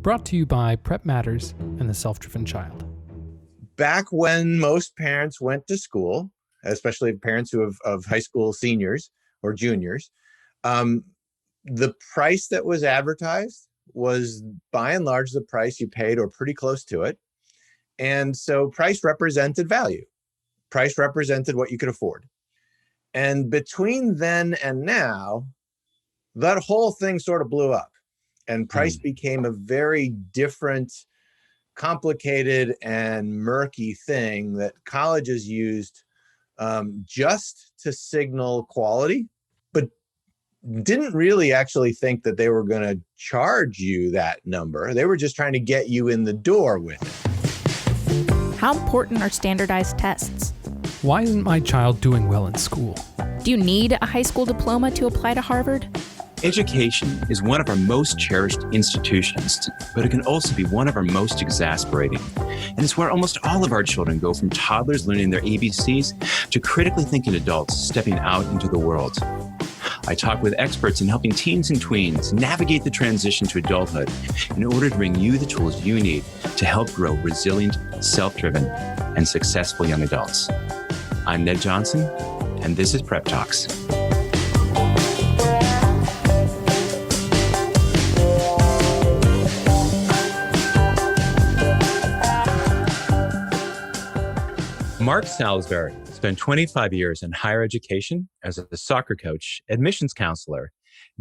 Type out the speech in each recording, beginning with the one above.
Brought to you by Prep Matters and the Self-Driven Child. Back when most parents went to school, especially parents who of high school seniors or juniors, the price that was advertised was by and large the price you paid or pretty close to it. And so price represented value. Price represented what you could afford. And between then and now, that whole thing sort of blew up and price became a very different, complicated and murky thing that colleges used just to signal quality, but didn't really actually think that they were going to charge you that number. They were just trying to get you in the door with it. How important are standardized tests? Why isn't my child doing well in school? Do you need a high school diploma to apply to Harvard? Education is one of our most cherished institutions, but it can also be one of our most exasperating. And it's where almost all of our children go, from toddlers learning their ABCs to critically thinking adults stepping out into the world. I talk with experts in helping teens and tweens navigate the transition to adulthood in order to bring you the tools you need to help grow resilient, self-driven, and successful young adults. I'm Ned Johnson, and this is Prep Talks. Mark Salisbury spent 25 years in higher education as a soccer coach, admissions counselor,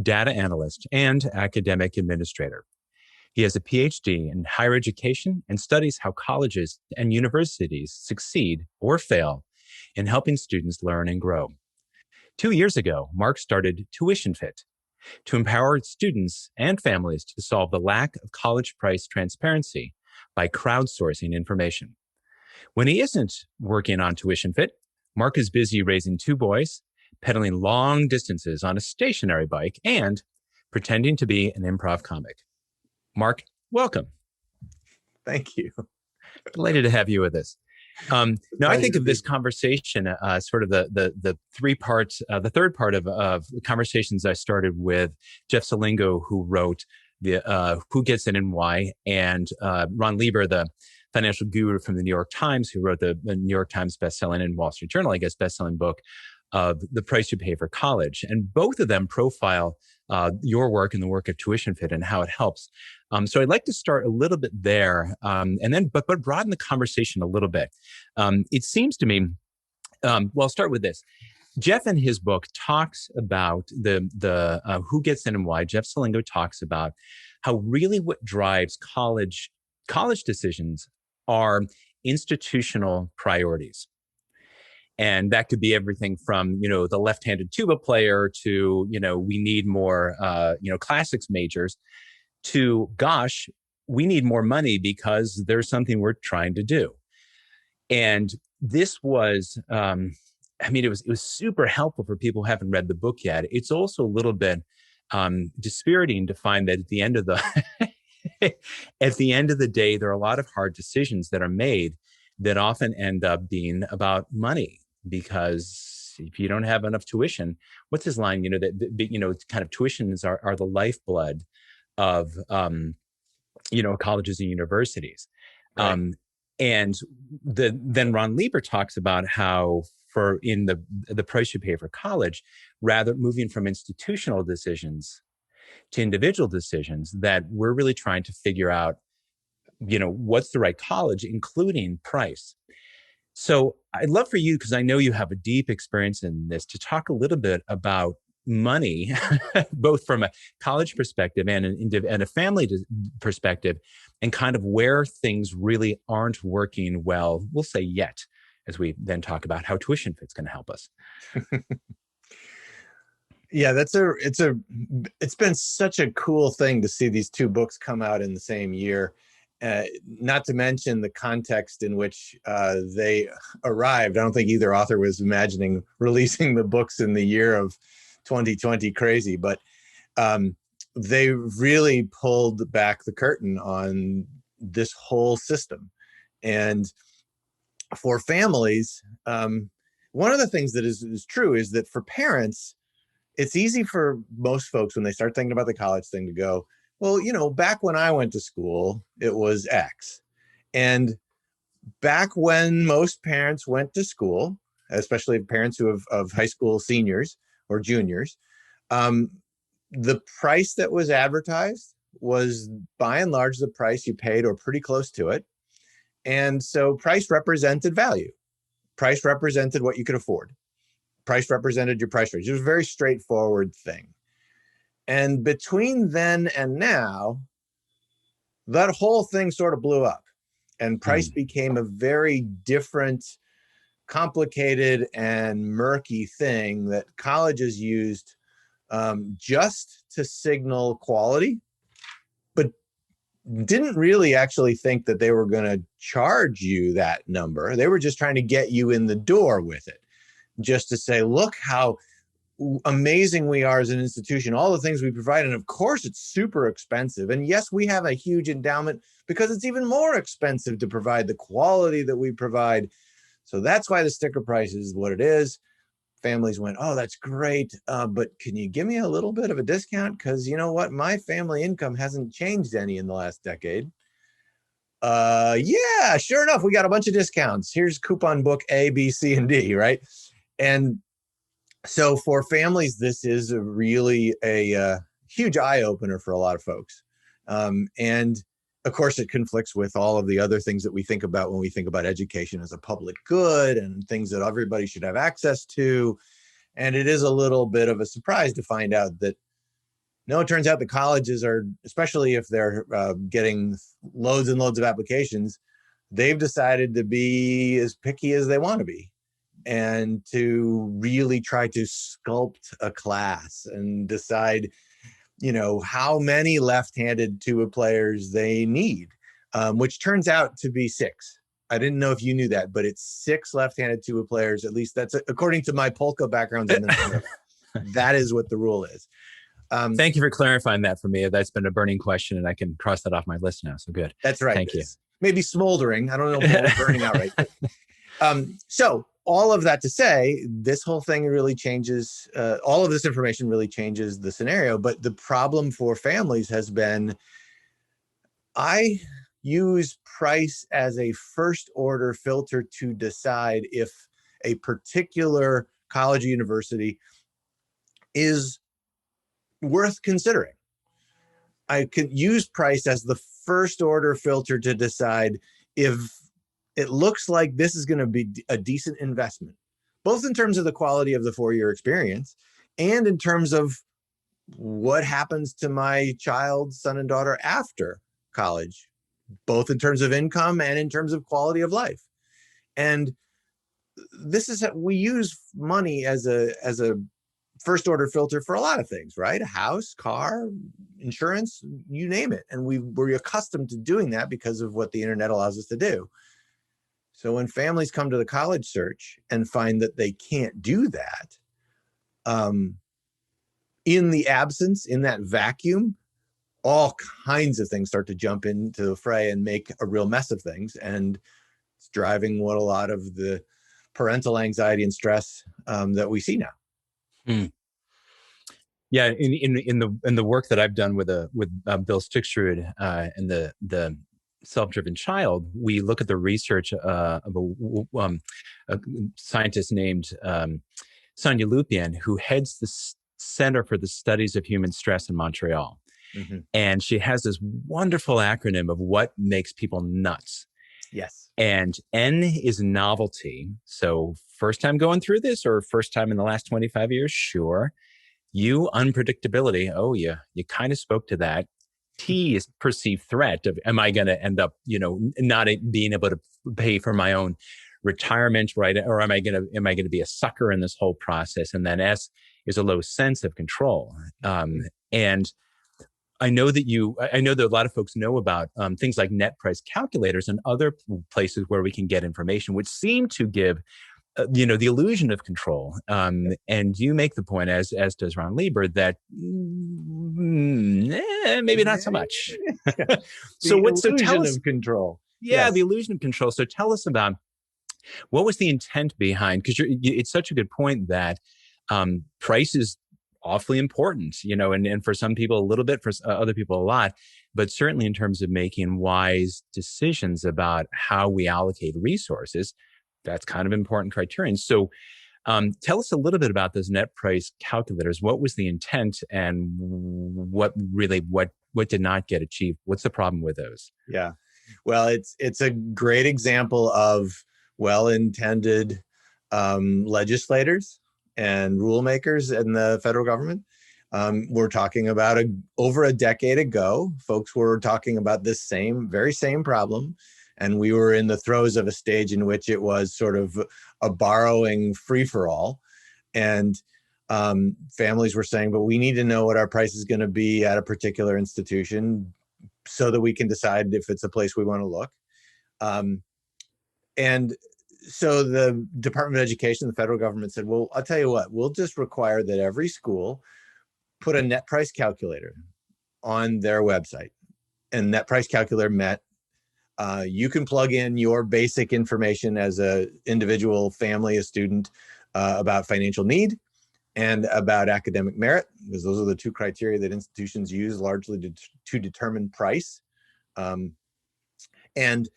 data analyst, and academic administrator. He has a PhD in higher education and studies how colleges and universities succeed or fail in helping students learn and grow. 2 years ago, Mark started TuitionFit to empower students and families to solve the lack of college price transparency by crowdsourcing information. When he isn't working on TuitionFit, Mark is busy raising 2 boys, pedaling long distances on a stationary bike, and pretending to be an improv comic. Mark, welcome. Thank you. Delighted to have you with us. Now, I think of this conversation sort of the 3 parts, the third part of conversations I started with Jeff Salingo, who wrote the Who Gets In and Why, and Ron Lieber, the financial guru from the New York Times, who wrote the New York Times bestselling and Wall Street Journal, I guess, bestselling book of The Price You Pay for College. And both of them profile your work and the work of TuitionFit and how it helps. So I'd like to start a little bit there, and then but broaden the conversation a little bit. It seems to me, well, I'll start with this. Jeff in his book talks about the Who Gets In and Why. Jeff Salingo talks about how really what drives college decisions are institutional priorities. And that could be everything from, the left-handed tuba player to, we need more, classics majors to, gosh, we need more money because there's something we're trying to do. And this was, it was super helpful for people who haven't read the book yet. It's also a little bit dispiriting to find that at the end of the day, there are a lot of hard decisions that are made that often end up being about money, because if you don't have enough tuition, what's his line? Kind of tuitions are the lifeblood of, colleges and universities. Right. And then Ron Lieber talks about how in the price you pay for college, rather moving from institutional decisions to individual decisions, that we're really trying to figure out, what's the right college, including price. So I'd love for you, because I know you have a deep experience in this, to talk a little bit about money, both from a college perspective and a family perspective, and kind of where things really aren't working well, we'll say yet, as we then talk about how TuitionFit's going to help us. Yeah, it's been such a cool thing to see these 2 books come out in the same year. Not to mention the context in which they arrived. I don't think either author was imagining releasing the books in the year of 2020 crazy, but they really pulled back the curtain on this whole system. And for families, one of the things that is true is that for parents, it's easy for most folks when they start thinking about the college thing to go, well, back when I went to school, it was X. And back when most parents went to school, especially parents who have of high school seniors or juniors, um, the price that was advertised was by and large the price you paid or pretty close to it. And so price represented value. Price represented what you could afford. Price represented your price range. It was a very straightforward thing. And between then and now, that whole thing sort of blew up, and price became a very different, complicated, and murky thing that colleges used just to signal quality, but didn't really actually think that they were going to charge you that number. They were just trying to get you in the door with it, just to say, look how amazing we are as an institution, all the things we provide. And of course, it's super expensive. And yes, we have a huge endowment because it's even more expensive to provide the quality that we provide. So that's why the sticker price is what it is. Families went, oh, that's great. But can you give me a little bit of a discount? Because you know what? My family income hasn't changed any in the last decade. Yeah, sure enough, we got a bunch of discounts. Here's coupon book A, B, C, and D, right? And so for families, this is a huge eye opener for a lot of folks. And of course, it conflicts with all of the other things that we think about when we think about education as a public good and things that everybody should have access to. And it is a little bit of a surprise to find out that, no, it turns out the colleges are, especially if they're getting loads and loads of applications, they've decided to be as picky as they want to be, and to really try to sculpt a class and decide, how many left-handed tuba players they need, which turns out to be 6. I didn't know if you knew that, but it's 6 left-handed tuba players. At least that's according to my polka background. That is what the rule is. Thank you for clarifying that for me. That's been a burning question, and I can cross that off my list now. So good. That's right. Thank you. Maybe smoldering. I don't know if burning outright. So all of that to say, this whole thing really changes, all of this information really changes the scenario. But the problem for families has been, I use price as a first order filter to decide if a particular college or university is worth considering. I can use price as the first order filter to decide if it looks like this is going to be a decent investment, both in terms of the quality of the 4-year experience and in terms of what happens to my child, son and daughter after college, both in terms of income and in terms of quality of life. And this is, we use money as a first order filter for a lot of things, right? A house, car, insurance, you name it. And we're accustomed to doing that because of what the internet allows us to do. So when families come to the college search and find that they can't do that, in the absence, in that vacuum, all kinds of things start to jump into the fray and make a real mess of things. And it's driving what a lot of the parental anxiety and stress that we see now. Yeah, in the work that I've done with Bill Sticksrud and the self-driven child, we look at the research of a scientist named Sonia Lupien, who heads the Center for the Studies of Human Stress in Montreal. Mm-hmm. And she has this wonderful acronym of what makes people nuts. Yes. And N is novelty. So first time going through this, or first time in the last 25 years? Sure. U, unpredictability. Oh, yeah, you kind of spoke to that. T is perceived threat of, am I going to end up, not being able to pay for my own retirement, right? Or am I going to be a sucker in this whole process? And then S is a low sense of control. And I know that a lot of folks know about things like net price calculators and other places where we can get information, which seem to give the illusion of control. And you make the point, as does Ron Lieber, that maybe not so much. So tell us of control. Yeah, yes. The illusion of control. So tell us about what was the intent behind, because it's such a good point that price is awfully important, and for some people a little bit, for other people a lot, but certainly in terms of making wise decisions about how we allocate resources, that's kind of important criterion. So tell us a little bit about those net price calculators. What was the intent, and what did not get achieved? What's the problem with those? Yeah. Well, it's a great example of well-intended legislators and rule makers in the federal government. We're talking about over a decade ago, folks were talking about this very same problem. And we were in the throes of a stage in which it was sort of a borrowing free-for-all. And families were saying, but we need to know what our price is going to be at a particular institution so that we can decide if it's a place we want to look. And so the Department of Education, the federal government said, well, I'll tell you what, we'll just require that every school put a net price calculator on their website. And net price calculator meant you can plug in your basic information as an individual, family, a student about financial need and about academic merit, because those are the two criteria that institutions use largely to determine price. And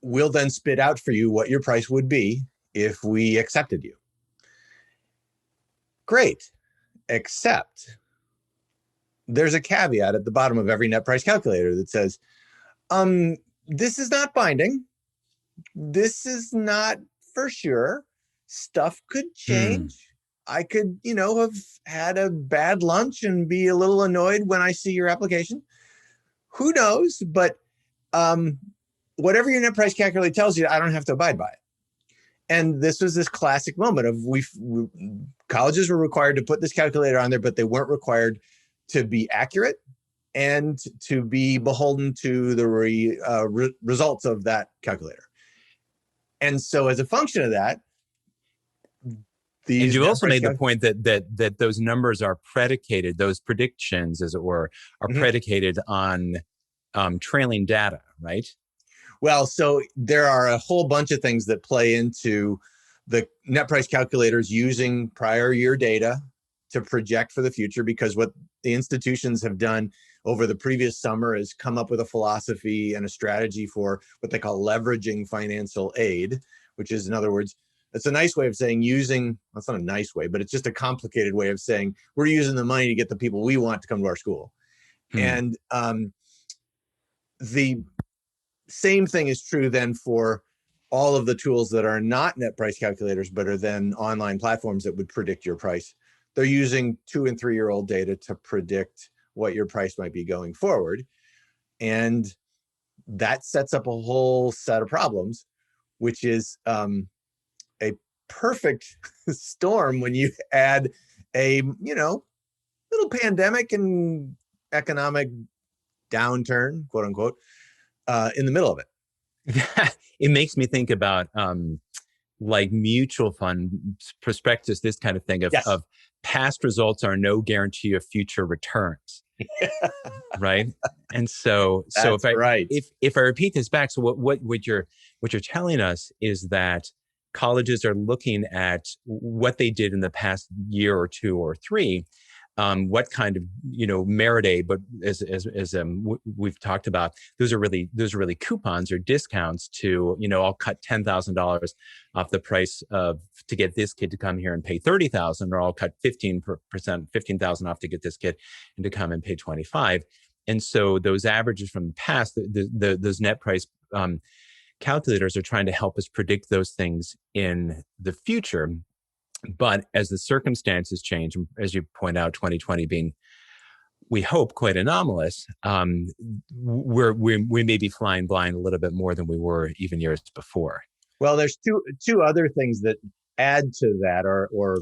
we'll then spit out for you what your price would be if we accepted you. Great, except there's a caveat at the bottom of every net price calculator that says, this is not binding. This is not for sure. Stuff could change. I could, have had a bad lunch and be a little annoyed when I see your application. Who knows? But whatever your net price calculator tells you, I don't have to abide by it. And this was this classic moment of colleges were required to put this calculator on there, but they weren't required to be accurate and to be beholden to the results of that calculator. And so as a function of that, and you also made the point that those numbers are predicated, those predictions, as it were, are predicated on trailing data, right? Well, so there are a whole bunch of things that play into the net price calculators using prior year data to project for the future, because what the institutions have done over the previous summer is come up with a philosophy and a strategy for what they call leveraging financial aid, which is, in other words, it's a nice way of saying that's not a nice way, but it's just a complicated way of saying we're using the money to get the people we want to come to our school. And the same thing is true then for all of the tools that are not net price calculators, but are then online platforms that would predict your price. They're using 2- and 3-year-old data to predict what your price might be going forward. And that sets up a whole set of problems, which is a perfect storm when you add a, little pandemic and economic downturn, quote unquote, in the middle of it. It makes me think about like mutual fund prospectus, this kind of thing of past results are no guarantee of future returns. Right. And so if I repeat this back, so what you're telling us is that colleges are looking at what they did in the past year or two or three, what kind of merit aid, but as we've talked about, those are really coupons or discounts to I'll cut $10,000 off the price to get this kid to come here and pay $30,000, or I'll cut 15,000 off to get this kid and to come and pay 25. And so those averages from the past, those net price calculators are trying to help us predict those things in the future. But as the circumstances change, as you point out, 2020 being, we hope, quite anomalous, we may be flying blind a little bit more than we were even years before. Well, there's two other things that add to that, or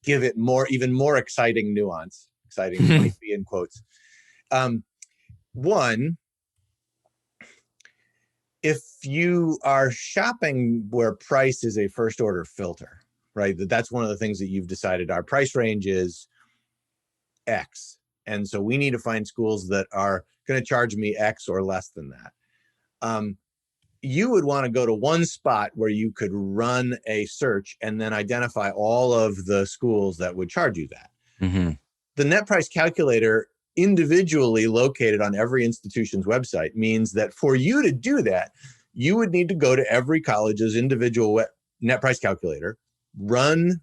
give it even more exciting nuance. Exciting might be in quotes. One, if you are shopping where price is a first order filter, right? That's one of the things that you've decided our price range is X. And so we need to find schools that are going to charge me X or less than that. you would want to go to one spot where you could run a search and then identify all of the schools that would charge you that. Mm-hmm. The net price calculator, individually located on every institution's website, means that for you to do that, you would need to go to every college's individual net price calculator, run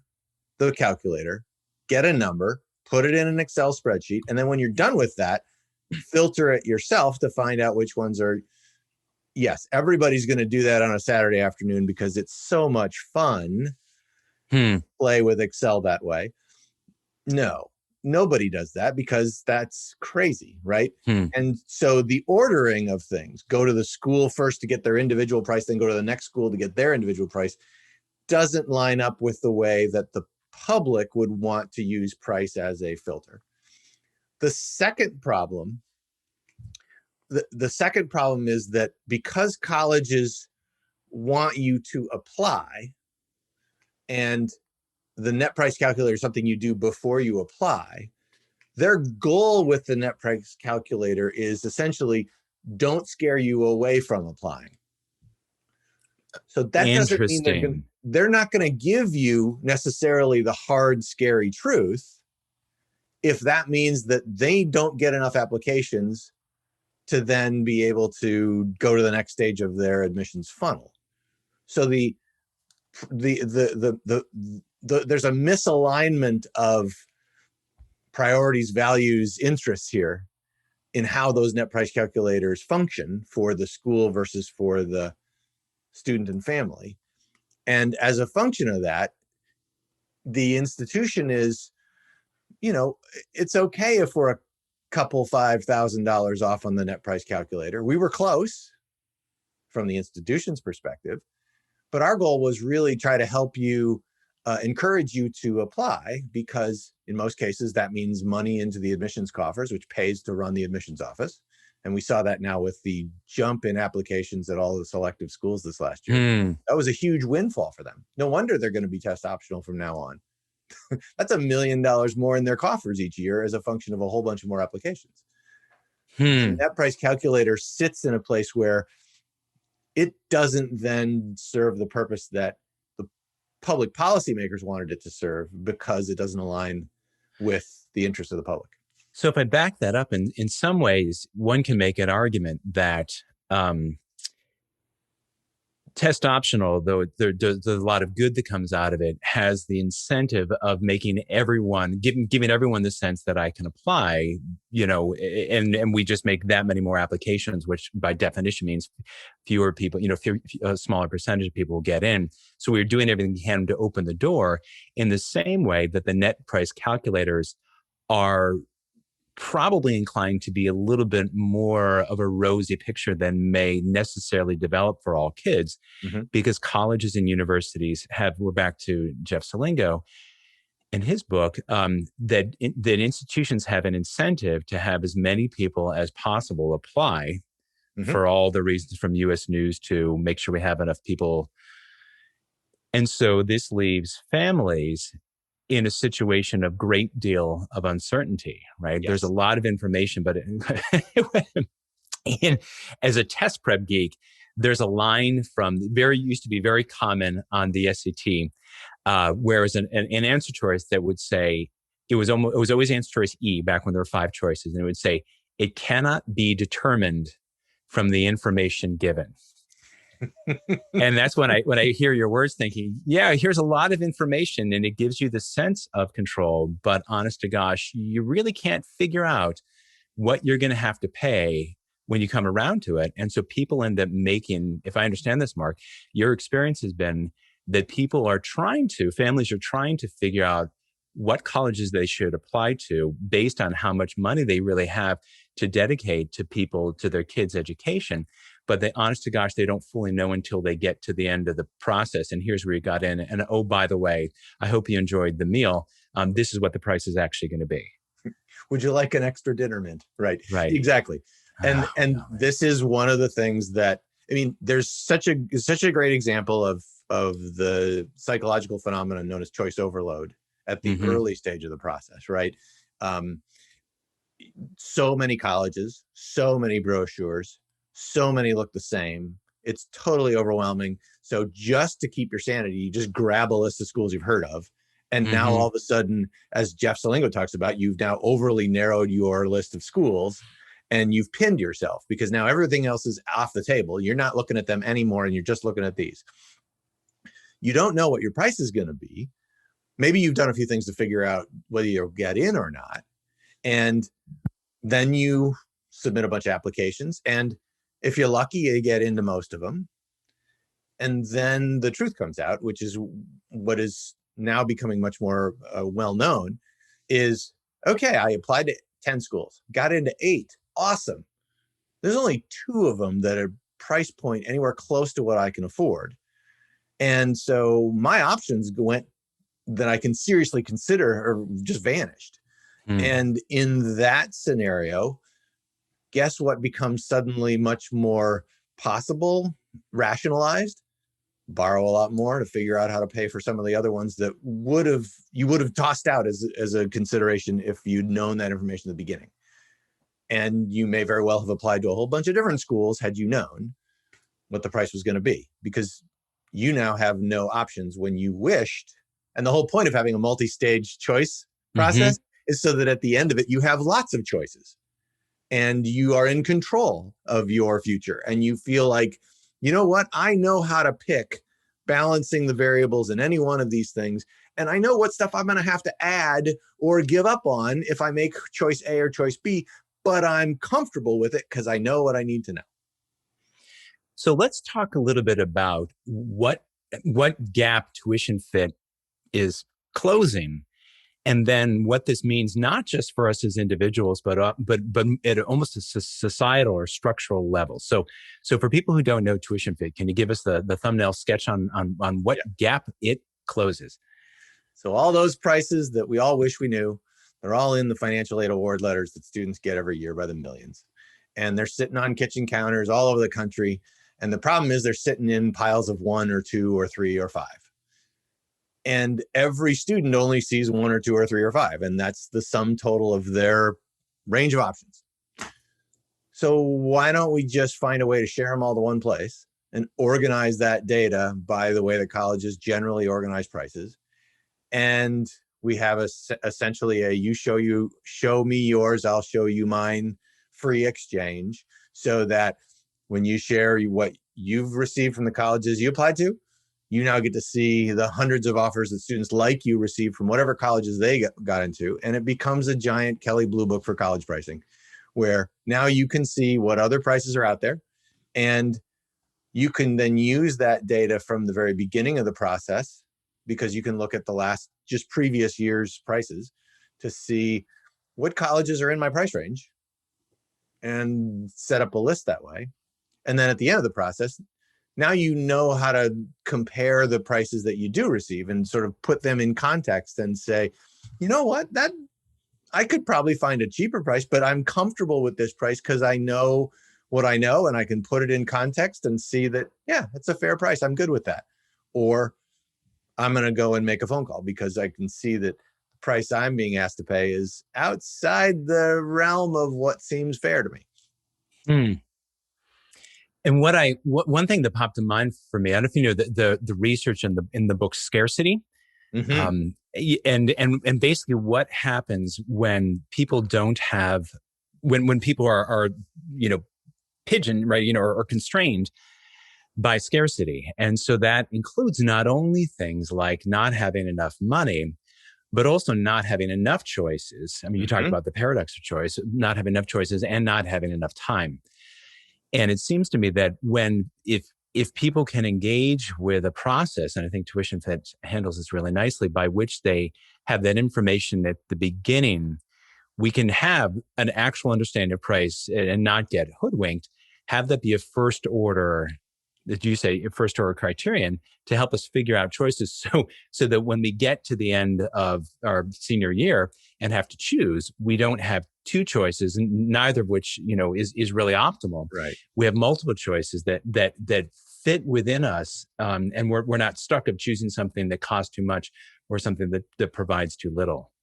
the calculator, get a number, put it in an Excel spreadsheet, and then when you're done with that, filter it yourself to find out which ones are. Yes, everybody's going to do that on a Saturday afternoon because it's so much fun to play with Excel that way. No, nobody does that because that's crazy, right? And so the ordering of things, go to the school first to get their individual price, then go to the next school to get their individual price, doesn't line up with the way that the public would want to use price as a filter. The second problem is that because colleges want you to apply, and the net price calculator is something you do before you apply, their goal with the net price calculator is essentially don't scare you away from applying. So that doesn't mean they're not going to give you necessarily the hard, scary truth if that means that they don't get enough applications to then be able to go to the next stage of their admissions funnel. So there's a misalignment of priorities, values, interests here in how those net price calculators function for the school versus for the student and family. And as a function of that, the institution is, it's okay if we're a couple $5,000 off on the net price calculator. We were close from the institution's perspective, but our goal was really try to help you, encourage you to apply, because in most cases that means money into the admissions coffers, which pays to run the admissions office. And we saw that now with the jump in applications at all the selective schools this last year. That was a huge windfall for them. No wonder they're going to be test optional from now on. That's $1 million more in their coffers each year as a function of a whole bunch of more applications. The net price calculator sits in a place where it doesn't then serve the purpose that the public policymakers wanted it to serve, because it doesn't align with the interests of the public. So if I back that up, in some ways, one can make an argument that test optional, though there's a lot of good that comes out of it, has the incentive of making everyone, giving everyone the sense that I can apply, and we just make that many more applications, which by definition means fewer people, a smaller percentage of people will get in. So we're doing everything we can to open the door, in the same way that the net price calculators are probably inclined to be a little bit more of a rosy picture than may necessarily develop for all kids, because colleges and universities we're back to Jeff Salingo in his book, that institutions have an incentive to have as many people as possible apply for all the reasons, from US News to make sure we have enough people. And so this leaves families in a situation of great deal of uncertainty, right? Yes. There's a lot of information, but as a test prep geek, there's a line from used to be very common on the SAT, whereas an answer choice that would say, it was always answer choice E back when there were 5 choices, and it would say, it cannot be determined from the information given. And that's when I hear your words, thinking, yeah, here's a lot of information and it gives you the sense of control, but honest to gosh, you really can't figure out what you're going to have to pay when you come around to it. And so people end up making, if I understand this, Mark, your experience has been that families are trying to figure out what colleges they should apply to based on how much money they really have to dedicate to their kids' education. But honest to gosh, they don't fully know until they get to the end of the process. And here's where you got in. And oh, by the way, I hope you enjoyed the meal. This is what the price is actually going to be. Would you like an extra dinner mint? Right. Exactly. And this is one of the things that, there's such a great example of the psychological phenomenon known as choice overload at the early stage of the process, right? So many colleges, so many brochures, so many look the same. It's totally overwhelming. So just to keep your sanity, you just grab a list of schools you've heard of. And now all of a sudden, as Jeff Salingo talks about, you've now overly narrowed your list of schools and you've pinned yourself because now everything else is off the table. You're not looking at them anymore and you're just looking at these. You don't know what your price is going to be. Maybe you've done a few things to figure out whether you'll get in or not. And then you submit a bunch of applications. And if you're lucky, you get into most of them. And then the truth comes out, which is what is now becoming much more well-known, is, okay, I applied to 10 schools, got into 8. Awesome. There's only 2 of them that are price point anywhere close to what I can afford. And so my options went that I can seriously consider or just vanished. And in that scenario, guess what becomes suddenly much more possible, rationalized? Borrow a lot more to figure out how to pay for some of the other ones that you would have tossed out as a consideration if you'd known that information at the beginning. And you may very well have applied to a whole bunch of different schools had you known what the price was going to be, because you now have no options when you wished. And the whole point of having a multi-stage choice process is so that at the end of it, you have lots of choices and you are in control of your future. And you feel like, you know what? I know how to pick balancing the variables in any one of these things. And I know what stuff I'm going to have to add or give up on if I make choice A or choice B, but I'm comfortable with it because I know what I need to know. So let's talk a little bit about what gap TuitionFit is closing, and then what this means not just for us as individuals, but at almost a societal or structural level. So for people who don't know TuitionFit, can you give us the thumbnail sketch on what gap it closes? So all those prices that we all wish we knew, they're all in the financial aid award letters that students get every year by the millions. And they're sitting on kitchen counters all over the country. And the problem is they're sitting in piles of 1 or 2 or 3 or 5. And every student only sees 1 or 2 or 3 or 5. And that's the sum total of their range of options. So why don't we just find a way to share them all to one place and organize that data by the way that colleges generally organize prices? And we have essentially you show me yours, I'll show you mine free exchange, so that when you share what you've received from the colleges you applied to, you now get to see the hundreds of offers that students like you received from whatever colleges they got into. And it becomes a giant Kelley Blue Book for college pricing, where now you can see what other prices are out there. And you can then use that data from the very beginning of the process, because you can look at the previous year's prices to see what colleges are in my price range and set up a list that way. And then at the end of the process, now you know how to compare the prices that you do receive and sort of put them in context and say, you know what, that I could probably find a cheaper price, but I'm comfortable with this price because I know what I know and I can put it in context and see that, yeah, it's a fair price. I'm good with that. Or I'm going to go and make a phone call because I can see that the price I'm being asked to pay is outside the realm of what seems fair to me. And one thing that popped in mind for me, I don't know if you know the research in the book Scarcity, and basically what happens when people don't have, when people are pigeoned, right, or constrained by scarcity. And so that includes not only things like not having enough money, but also not having enough choices. I mean, you talked about the paradox of choice, not having enough choices and not having enough time. And it seems to me that if people can engage with a process, and I think TuitionFit handles this really nicely, by which they have that information at the beginning, we can have an actual understanding of price and not get hoodwinked, have that be a first order, that you say, a first order criterion to help us figure out choices. So that when we get to the end of our senior year and have to choose, we don't have 2 choices, and neither of which, is really optimal. Right. We have multiple choices that fit within us. And we're not stuck of choosing something that costs too much or something that provides too little.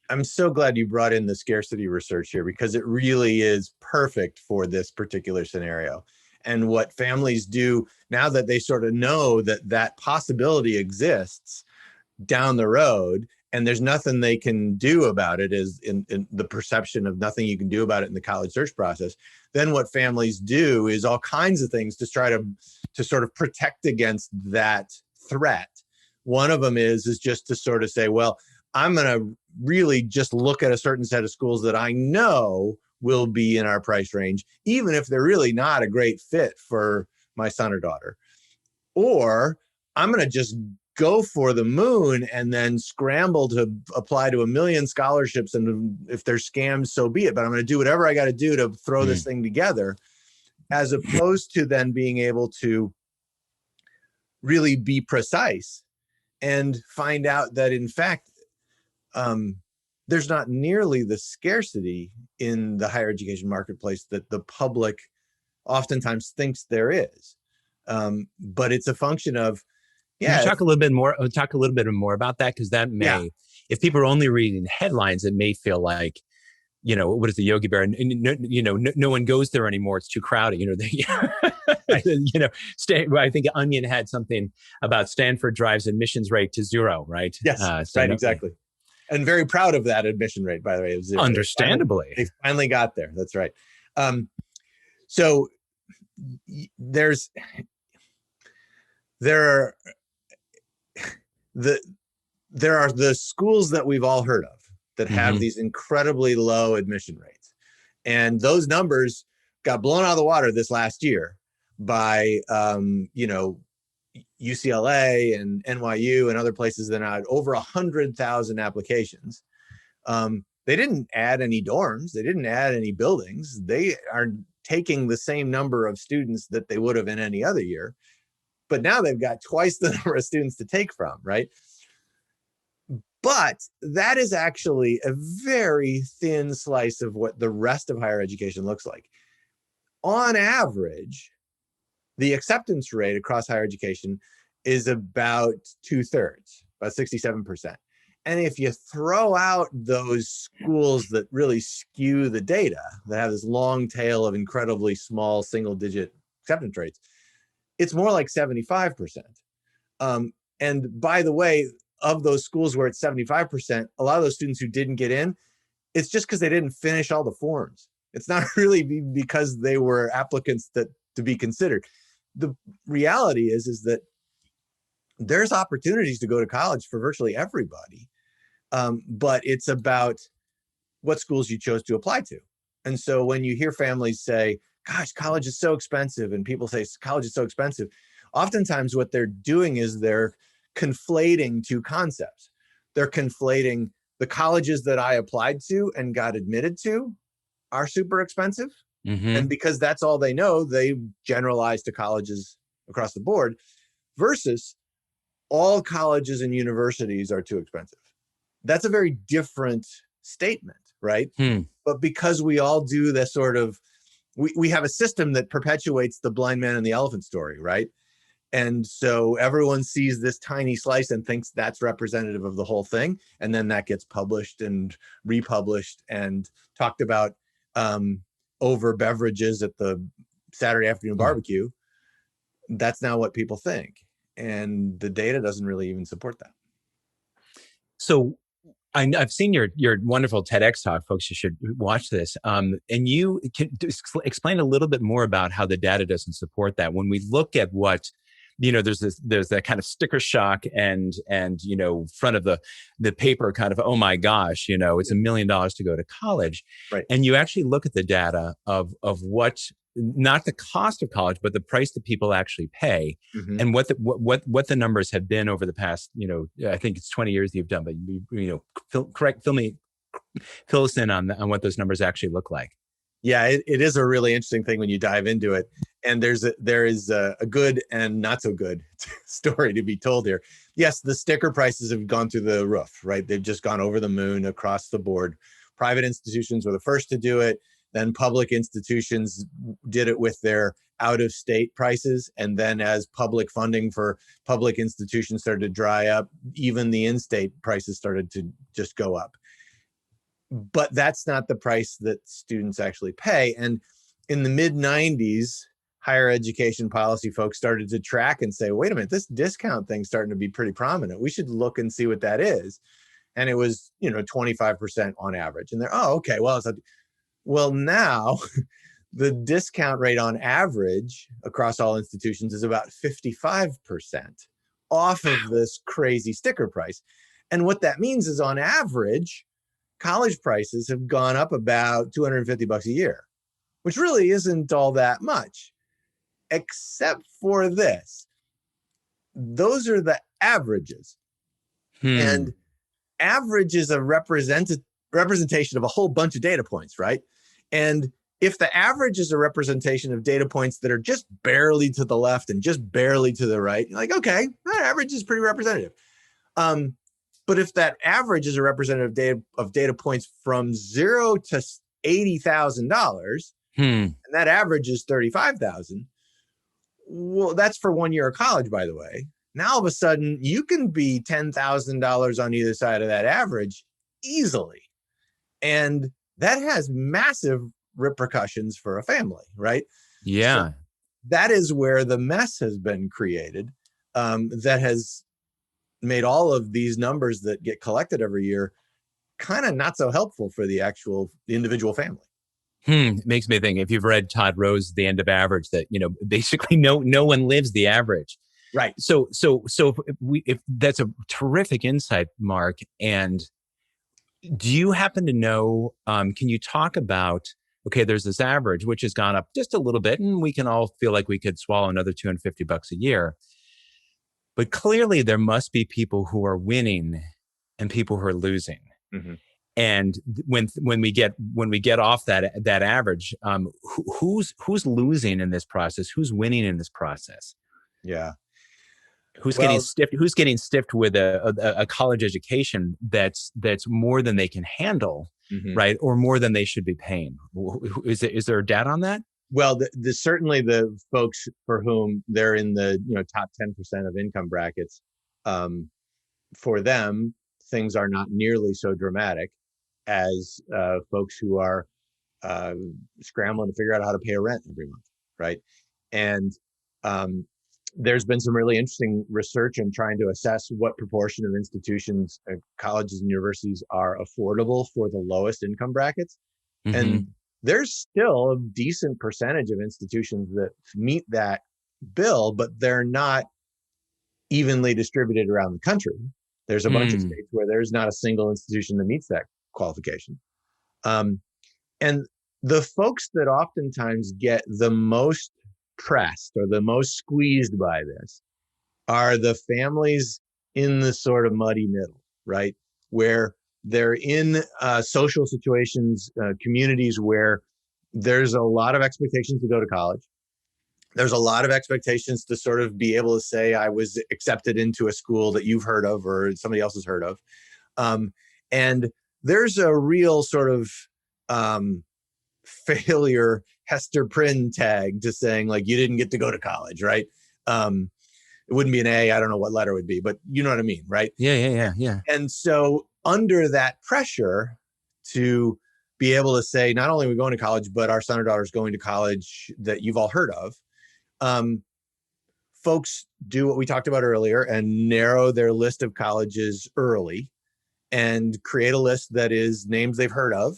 I'm so glad you brought in the scarcity research here, because it really is perfect for this particular scenario. And what families do now that they sort of know that that possibility exists down the road, and there's nothing they can do about it, is in the perception of nothing you can do about it in the college search process. Then what families do is all kinds of things to try to sort of protect against that threat. One of them is just to sort of say, well, I'm going to really just look at a certain set of schools that I know will be in our price range, even if they're really not a great fit for my son or daughter. Or I'm going to just go for the moon and then scramble to apply to 1 million scholarships. And if there's scams, so be it. But I'm going to do whatever I got to do to throw this thing together, as opposed to then being able to really be precise and find out that, in fact, there's not nearly the scarcity in the higher education marketplace that the public oftentimes thinks there is. But it's a function of, Can you talk a little bit more about that? Because that may, if people are only reading headlines, it may feel like, what is the Yogi Bear? No one goes there anymore. It's too crowded. I think Onion had something about Stanford drives admissions rate to 0, right? Yes, exactly. And very proud of that admission rate, by the way. Of 0. Understandably. They finally got there. That's right. So there are the schools that we've all heard of that have these incredibly low admission rates. And those numbers got blown out of the water this last year by, UCLA and NYU and other places that had over 100,000 applications. They didn't add any dorms. They didn't add any buildings. They are taking the same number of students that they would have in any other year. But now they've got twice the number of students to take from, right? But that is actually a very thin slice of what the rest of higher education looks like. On average, the acceptance rate across higher education is about 2/3, about 67%. And if you throw out those schools that really skew the data, that have this long tail of incredibly small single-digit acceptance rates, it's more like 75%. And by the way, of those schools where it's 75%, a lot of those students who didn't get in, it's just because they didn't finish all the forms. It's not really because they were applicants to be considered. The reality is that there's opportunities to go to college for virtually everybody. But it's about what schools you chose to apply to. And so when you hear families say, gosh, college is so expensive, and people say college is so expensive, oftentimes what they're doing is they're conflating two concepts. They're conflating the colleges that I applied to and got admitted to are super expensive. And because that's all they know, they generalize to colleges across the board, versus all colleges and universities are too expensive. That's a very different statement, right? But because we all do this sort of, we have a system that perpetuates the blind man and the elephant story, right? And so everyone sees this tiny slice and thinks that's representative of the whole thing. And then that gets published and republished and talked about over beverages at the Saturday afternoon barbecue. That's now what people think. And the data doesn't really even support that. So I've seen your wonderful TEDx talk. Folks, you should watch this. And you can explain a little bit more about how the data doesn't support that. When we look at what, there's that kind of sticker shock and front of the paper kind of, oh my gosh, it's $1 million to go to college. Right. And you actually look at the data of what, not the cost of college, but the price that people actually pay, and what the numbers have been over the past, I think it's 20 years that you've done, but fill us in on what those numbers actually look like. Yeah, it is a really interesting thing when you dive into it. And there is a good and not so good story to be told here. Yes, the sticker prices have gone through the roof, right? They've just gone over the moon across the board. Private institutions were the first to do it. Then public institutions did it with their out-of-state prices. And then as public funding for public institutions started to dry up, even the in-state prices started to just go up. But that's not the price that students actually pay. And in the mid-90s, higher education policy folks started to track and say, wait a minute, this discount thing's starting to be pretty prominent. We should look and see what that is. And it was, 25% on average. And they're, oh, okay, well, now the discount rate on average across all institutions is about 55% off of this crazy sticker price. And what that means is on average, college prices have gone up about $250 a year, which really isn't all that much, except for this. Those are the averages. And average is a representation of a whole bunch of data points, right? And if the average is a representation of data points that are just barely to the left and just barely to the right, you're like, okay, that average is pretty representative. But if that average is a representative of data points from $0 to $80,000, and that average is 35,000, well, that's for 1 year of college, by the way. Now, all of a sudden, you can be $10,000 on either side of that average easily. And that has massive repercussions for a family, right? Yeah. So that is where the mess has been created, that has made all of these numbers that get collected every year kind of not so helpful for the individual family. It makes me think, if you've read Todd Rose, The End of Average, that, basically no one lives the average. Right. So if that's a terrific insight, Mark. And do you happen to know, can you talk about, okay, there's this average, which has gone up just a little bit, and we can all feel like we could swallow another $250 a year. But clearly there must be people who are winning and people who are losing. Mm-hmm. And when we get off that average, who's losing in this process? Who's winning in this process? Yeah. Who's getting stiffed with a college education that's more than they can handle, right? Or more than they should be paying? Is there data on that? Well, certainly the folks for whom they're in the top 10% of income brackets, for them, things are not nearly so dramatic as folks who are scrambling to figure out how to pay a rent every month, right? And there's been some really interesting research in trying to assess what proportion of institutions, colleges and universities are affordable for the lowest income brackets. Mm-hmm. And there's still a decent percentage of institutions that meet that bill, but they're not evenly distributed around the country. There's a bunch of states where there's not a single institution that meets that qualification. And the folks that oftentimes get the most pressed or the most squeezed by this are the families in the sort of muddy middle, right? Where they're in social situations, communities where there's a lot of expectations to go to college. There's a lot of expectations to sort of be able to say, I was accepted into a school that you've heard of or somebody else has heard of. And there's a real sort of failure Hester Prynne tag to saying, like, you didn't get to go to college, right? It wouldn't be an A. I don't know what letter it would be, but you know what I mean, right? Yeah. And so under that pressure to be able to say, not only are we going to college, but our son or daughter is going to college that you've all heard of, folks do what we talked about earlier and narrow their list of colleges early and create a list that is names they've heard of.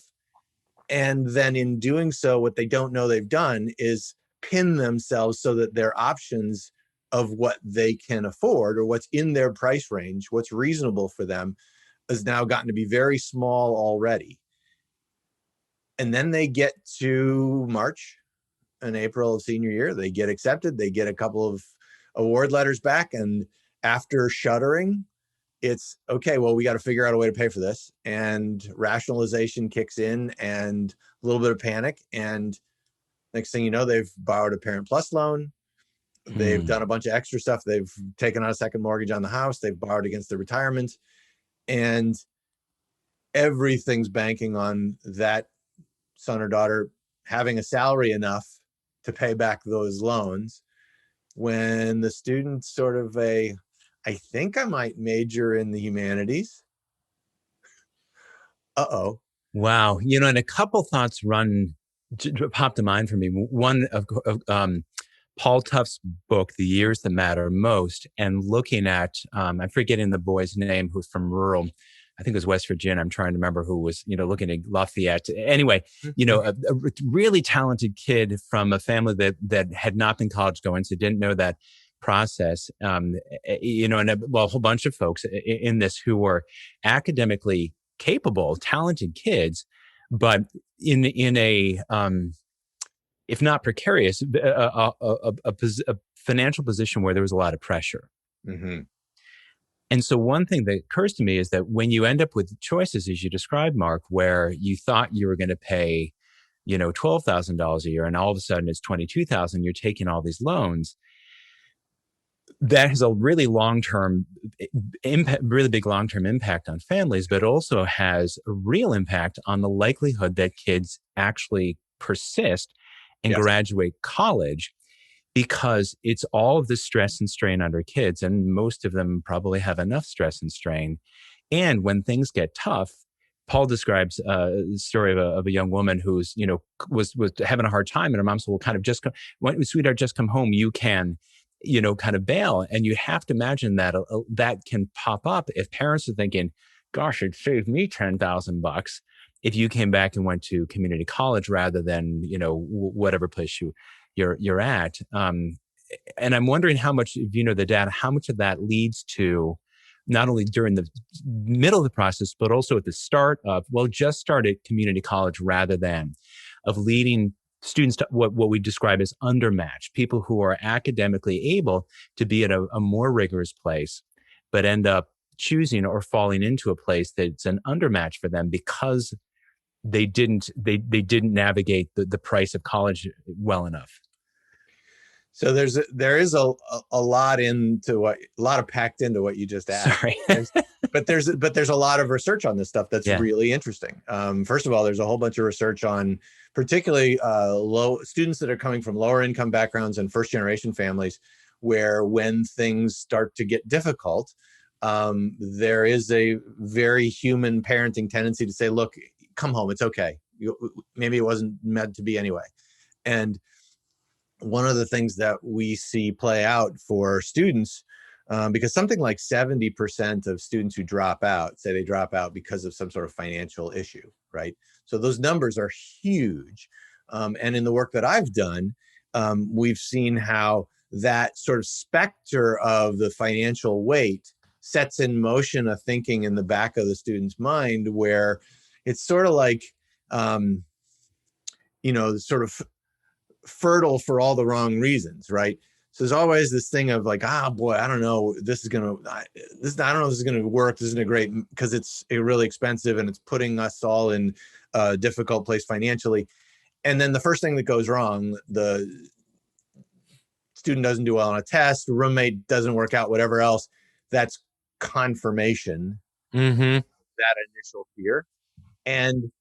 And then in doing so, what they don't know they've done is pin themselves so that their options of what they can afford or what's in their price range, what's reasonable for them, has now gotten to be very small already. And then they get to March and April of senior year, they get accepted, they get a couple of award letters back. And after shuddering, it's okay, well, we got to figure out a way to pay for this. And rationalization kicks in and a little bit of panic. And next thing you know, they've borrowed a Parent Plus loan. They've done a bunch of extra stuff. They've taken out a second mortgage on the house. They've borrowed against their retirement. And everything's banking on that son or daughter having a salary enough to pay back those loans. When the student's sort of I think I might major in the humanities. Uh-oh. Wow. And a couple thoughts popped to mind for me. One, Paul Tuff's book, The Years That Matter Most, and looking at, I'm forgetting the boy's name who's from rural, I think it was West Virginia. I'm trying to remember who was, looking at Lafayette. Anyway, a really talented kid from a family that had not been college going, so didn't know that process. And a whole bunch of folks in this who were academically capable, talented kids, but in a if not precarious, a financial position where there was a lot of pressure. Mm-hmm. And so one thing that occurs to me is that when you end up with choices, as you described, Mark, where you thought you were going to pay, $12,000 a year, and all of a sudden it's $22,000, you're taking all these loans. That has a really long-term impact, really big long-term impact on families, but also has a real impact on the likelihood that kids actually persist and graduate college, because it's all of the stress and strain under kids. And most of them probably have enough stress and strain. And when things get tough, Paul describes the story of a young woman who's, was having a hard time. And her mom said, well, kind of just come, sweetheart, just come home. You can, kind of bail. And you have to imagine that that can pop up if parents are thinking, gosh, it saved me $10,000 if you came back and went to community college rather than, whatever place you're at. And I'm wondering how much, if you know the data, how much of that leads to not only during the middle of the process, but also at the start of, just started community college rather than of leading students to what we describe as undermatch, people who are academically able to be at a more rigorous place, but end up choosing or falling into a place that's an undermatch for them because they didn't navigate the price of college well enough. So there is a lot packed into what you just asked. Sorry. but there's a lot of research on this stuff that's really interesting. First of all, there's a whole bunch of research on particularly students that are coming from lower income backgrounds and first generation families, where when things start to get difficult, there is a very human parenting tendency to say, look, come home, it's okay. Maybe it wasn't meant to be anyway. And one of the things that we see play out for students, because something like 70% of students who drop out say they drop out because of some sort of financial issue, right? So those numbers are huge. And in the work that I've done, we've seen how that sort of specter of the financial weight sets in motion a thinking in the back of the student's mind where it's sort of like, sort of fertile for all the wrong reasons, right? So there's always this thing of like, boy, I don't know, I don't know if this is gonna work. This isn't great because it's really expensive and it's putting us all in a difficult place financially. And then the first thing that goes wrong, the student doesn't do well on a test, roommate doesn't work out, whatever else, that's confirmation, that initial fear. And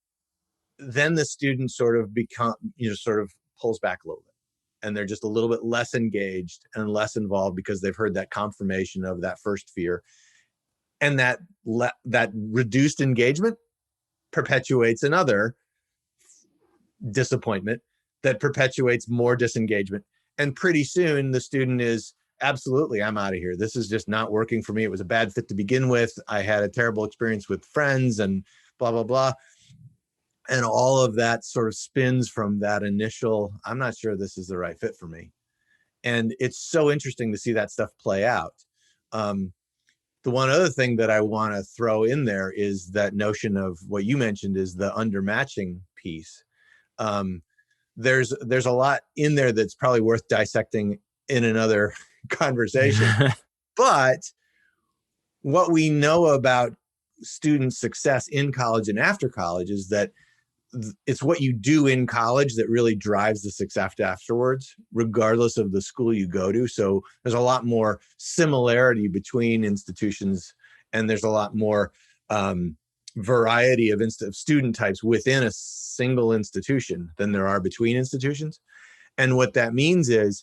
then the student sort of pulls back a little bit, and they're just a little bit less engaged and less involved because they've heard that confirmation of that first fear. And that reduced engagement perpetuates another disappointment that perpetuates more disengagement. And pretty soon the student is, absolutely, I'm out of here. This is just not working for me. It was a bad fit to begin with. I had a terrible experience with friends and blah, blah, blah. And all of that sort of spins from that initial, I'm not sure this is the right fit for me. And it's so interesting to see that stuff play out. The one other thing that I want to throw in there is that notion of what you mentioned is the undermatching piece. There's a lot in there that's probably worth dissecting in another conversation. But what we know about student success in college and after college is that it's what you do in college that really drives the success afterwards, regardless of the school you go to. So there's a lot more similarity between institutions, and there's a lot more variety of student types within a single institution than there are between institutions. And what that means is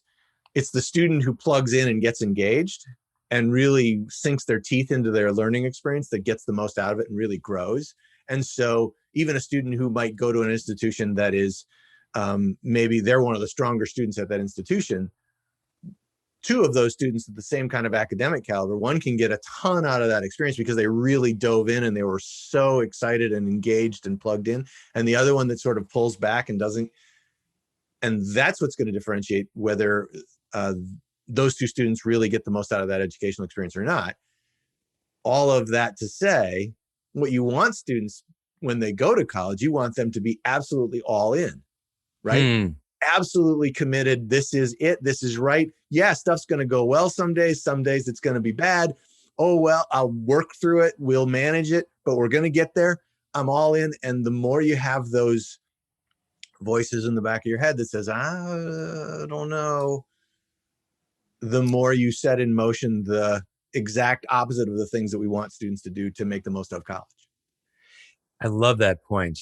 it's the student who plugs in and gets engaged and really sinks their teeth into their learning experience that gets the most out of it and really grows. And so even a student who might go to an institution that is maybe they're one of the stronger students at that institution, two of those students at the same kind of academic caliber, one can get a ton out of that experience because they really dove in and they were so excited and engaged and plugged in. And the other one that sort of pulls back and doesn't. And that's what's going to differentiate whether those two students really get the most out of that educational experience or not. All of that to say, what you want students when they go to college, you want them to be absolutely all in, right? Absolutely committed. This is it. This is right. Yeah, stuff's going to go well some days. Some days it's going to be bad. Oh, well, I'll work through it. We'll manage it, but we're going to get there. I'm all in. And the more you have those voices in the back of your head that says, I don't know, the more you set in motion the exact opposite of the things that we want students to do to make the most of college. I love that point.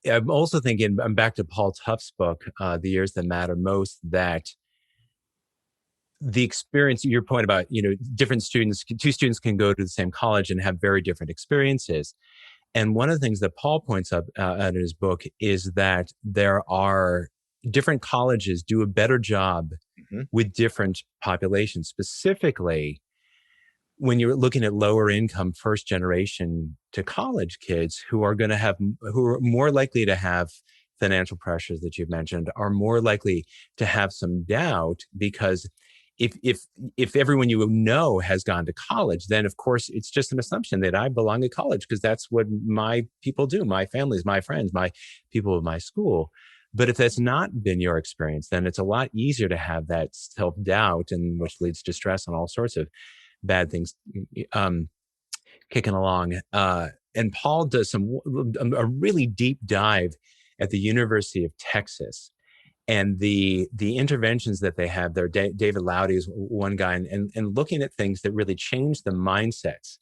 I'm also thinking, I'm back to Paul Tuff's book, The Years That Matter Most, that the experience, your point about, different students, two students can go to the same college and have very different experiences. And one of the things that Paul points out in his book is that there are different colleges do a better job with different populations, specifically when you're looking at lower income first generation to college kids who are more likely to have financial pressures that you've mentioned, are more likely to have some doubt, because if everyone has gone to college, then of course it's just an assumption that I belong to college because that's what my people do, my families, my friends, my people of my school. But if that's not been your experience, then it's a lot easier to have that self-doubt, and which leads to stress and all sorts of bad things kicking along. And Paul does a really deep dive at the University of Texas, and the interventions that they have there. David Laudy is one guy, and looking at things that really change the mindsets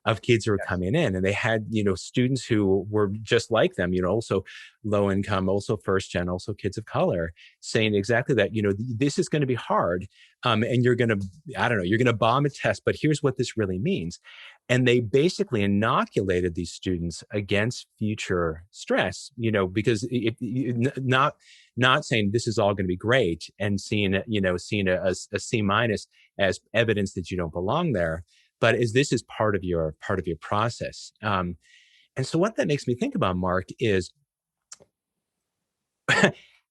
of kids who are coming in. And they had, students who were just like them, also low income, also first gen, also kids of color, saying exactly that, this is going to be hard. And you're going to bomb a test, but here's what this really means. And they basically inoculated these students against future stress, because not saying this is all going to be great and seeing a C- as evidence that you don't belong there, but this is part of your process. And so what that makes me think about, Mark, is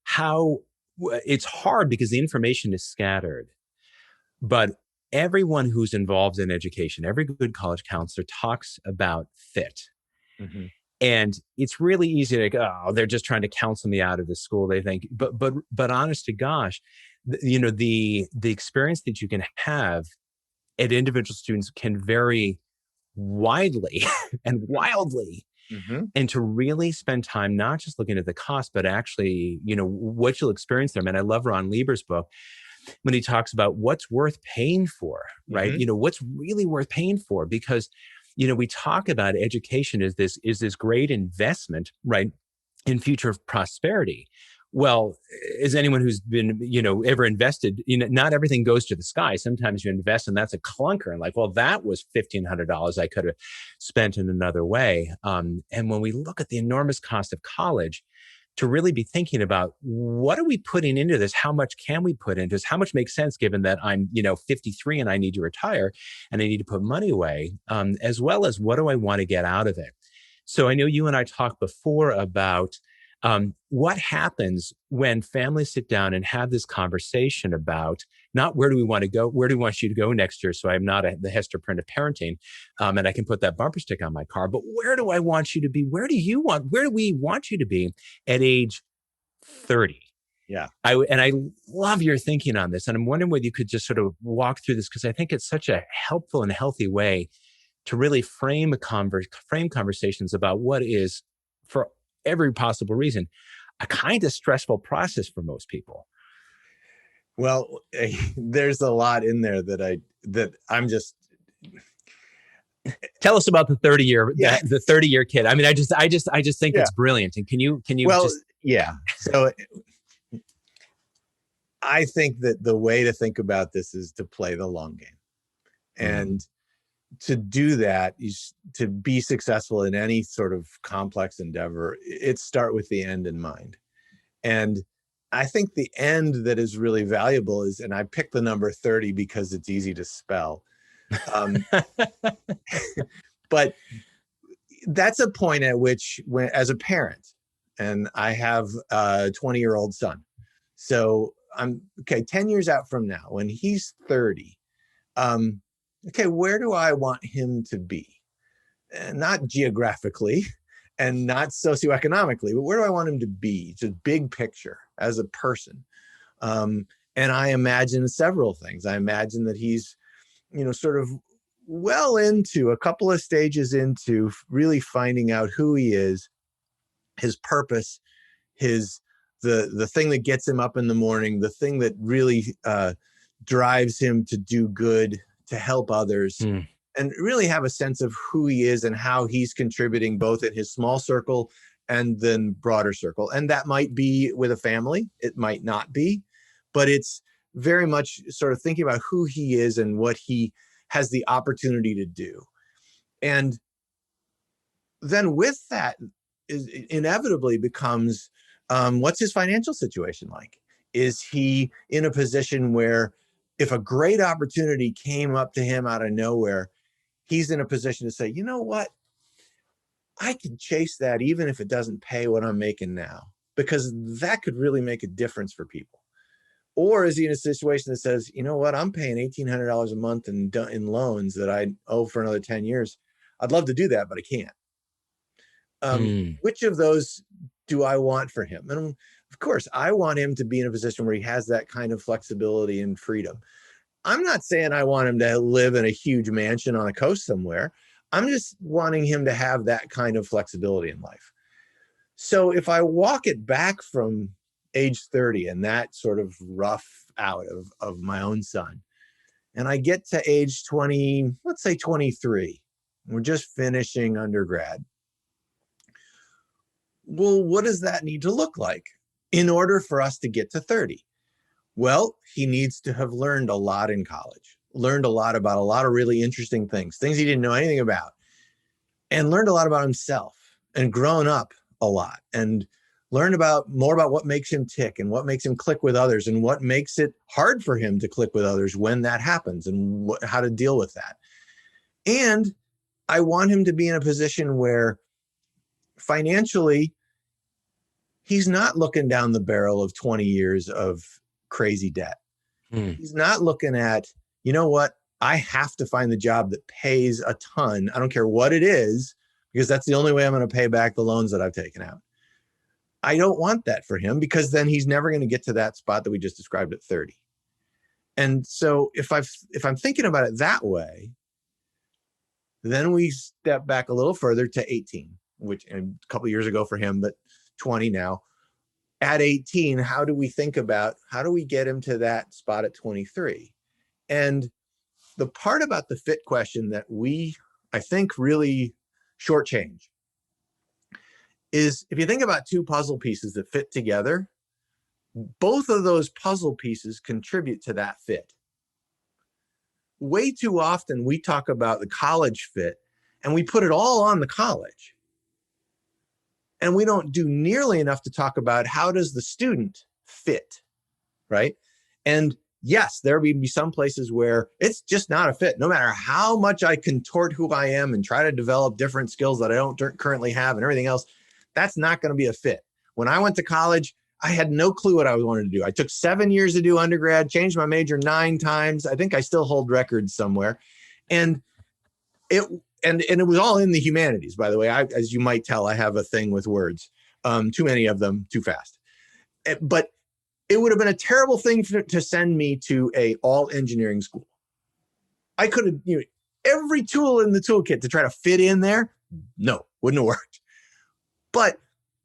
how it's hard because the information is scattered, but everyone who's involved in education, every good college counselor talks about fit. And it's really easy to go, oh, they're just trying to counsel me out of the school, they think. But honest to gosh, the experience that you can have at individual students can vary widely and wildly. And to really spend time not just looking at the cost, but actually, what you'll experience there. And I love Ron Lieber's book when he talks about what's worth paying for, right? What's really worth paying for, because we talk about education is this great investment, right, in future prosperity. Well, as anyone who's been, ever invested, not everything goes to the sky. Sometimes you invest and that's a clunker, and well, that was $1,500 I could have spent in another way. And when we look at the enormous cost of college, to really be thinking about what are we putting into this? How much can we put into this? How much makes sense given that I'm, 53 and I need to retire and I need to put money away, as well as what do I want to get out of it? So I know you and I talked before about what happens when families sit down and have this conversation about not where do we want to go, where do we want you to go next year, so I'm not the Hester Prynne of parenting, and I can put that bumper sticker on my car, but where do I want you to be? Where do we want you to be at age 30? Yeah. I love your thinking on this, and I'm wondering whether you could just sort of walk through this, because I think it's such a helpful and healthy way to really frame conversations about what is, for every possible reason, a kind of stressful process for most people. Well, there's a lot in there that I'm just. Tell us about the 30-year kid. I mean, I just think it's brilliant. And can you So I think that the way to think about this is to play the long game. And to do that is to be successful in any sort of complex endeavor. It start with the end in mind. And I think the end that is really valuable is, and I picked the number 30 because it's easy to spell. Um, but that's a point at which, when, as a parent, and I have a 20-year-old son. So I'm okay, 10 years out from now, when he's 30, okay, where do I want him to be? Not geographically and not socioeconomically, but where do I want him to be? Just big picture as a person. And I imagine several things. I imagine that he's, sort of well into a couple of stages into really finding out who he is, his purpose, his the thing that gets him up in the morning, the thing that really drives him to do good, to help others, and really have a sense of who he is and how he's contributing both in his small circle and then broader circle. And that might be with a family, it might not be, but it's very much sort of thinking about who he is and what he has the opportunity to do. And then with that is inevitably becomes, what's his financial situation like? Is he in a position where if a great opportunity came up to him out of nowhere, he's in a position to say, you know what, I can chase that even if it doesn't pay what I'm making now, because that could really make a difference for people? Or is he in a situation that says, you know what, I'm paying $1,800 a month in loans that I owe for another 10 years. I'd love to do that, but I can't. Which of those do I want for him? And of course, I want him to be in a position where he has that kind of flexibility and freedom. I'm not saying I want him to live in a huge mansion on a coast somewhere. I'm just wanting him to have that kind of flexibility in life. So if I walk it back from age 30 and that sort of rough out of my own son, and I get to age 20, let's say 23, we're just finishing undergrad. Well, what does that need to look like in order for us to get to 30? Well, he needs to have learned a lot in college, learned a lot about a lot of really interesting things he didn't know anything about, and learned a lot about himself and grown up a lot and learned more about what makes him tick and what makes him click with others and what makes it hard for him to click with others when that happens and how to deal with that. And I want him to be in a position where financially, he's not looking down the barrel of 20 years of crazy debt. He's not looking at, you know what, I have to find the job that pays a ton. I don't care what it is, because that's the only way I'm going to pay back the loans that I've taken out. I don't want that for him, because then he's never going to get to that spot that we just described at 30. And so if I'm thinking about it that way, then we step back a little further to 18, which a couple of years ago for him, but 20 now. At 18, how do we get him to that spot at 23? And the part about the fit question that I think, really shortchange is, if you think about two puzzle pieces that fit together, both of those puzzle pieces contribute to that fit. Way too often we talk about the college fit and we put it all on the college. And we don't do nearly enough to talk about how does the student fit, right? And yes, there will be some places where it's just not a fit. No matter how much I contort who I am and try to develop different skills that I don't currently have and everything else, that's not going to be a fit. When I went to college, I had no clue what I wanted to do. I took 7 years to do undergrad, changed my major 9 times. I think I still hold records somewhere. And it was all in the humanities, by the way. As you might tell, I have a thing with words. Too many of them, too fast. But it would have been a terrible thing to send me to a all engineering school. I could have, every tool in the toolkit to try to fit in there. No, wouldn't have worked. But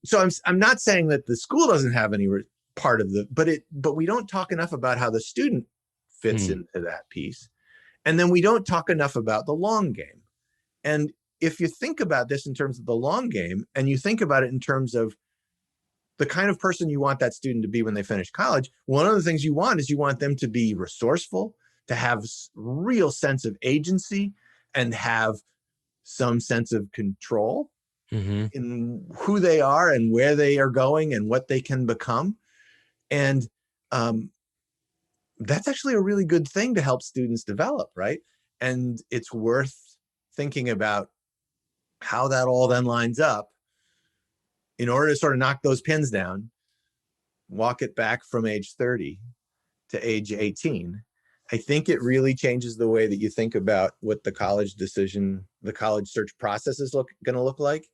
so I'm not saying that the school doesn't have any part of but we don't talk enough about how the student fits into that piece. And then we don't talk enough about the long game. And if you think about this in terms of the long game, and you think about it in terms of the kind of person you want that student to be when they finish college, one of the things you want is you want them to be resourceful, to have real sense of agency, and have some sense of control in who they are and where they are going and what they can become. And that's actually a really good thing to help students develop, right? And it's worth thinking about how that all then lines up in order to sort of knock those pins down, walk it back from age 30 to age 18. I think it really changes the way that you think about what the college search process is going to look like,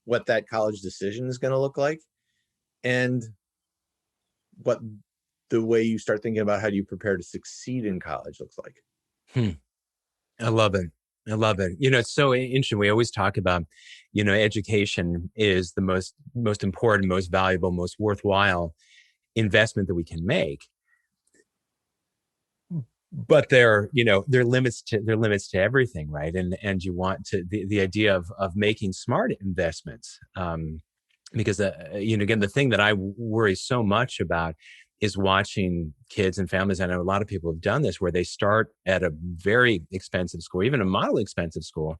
what that college decision is going to look like, and what the way you start thinking about how do you prepare to succeed in college looks like. I love it. I love it. It's so interesting. We always talk about, education is the most important, most valuable, most worthwhile investment that we can make. But there are limits to everything, right? And you want to the idea of making smart investments, because again, the thing that I worry so much about is watching kids and families. I know a lot of people have done this, where they start at a very expensive school, even a model expensive school,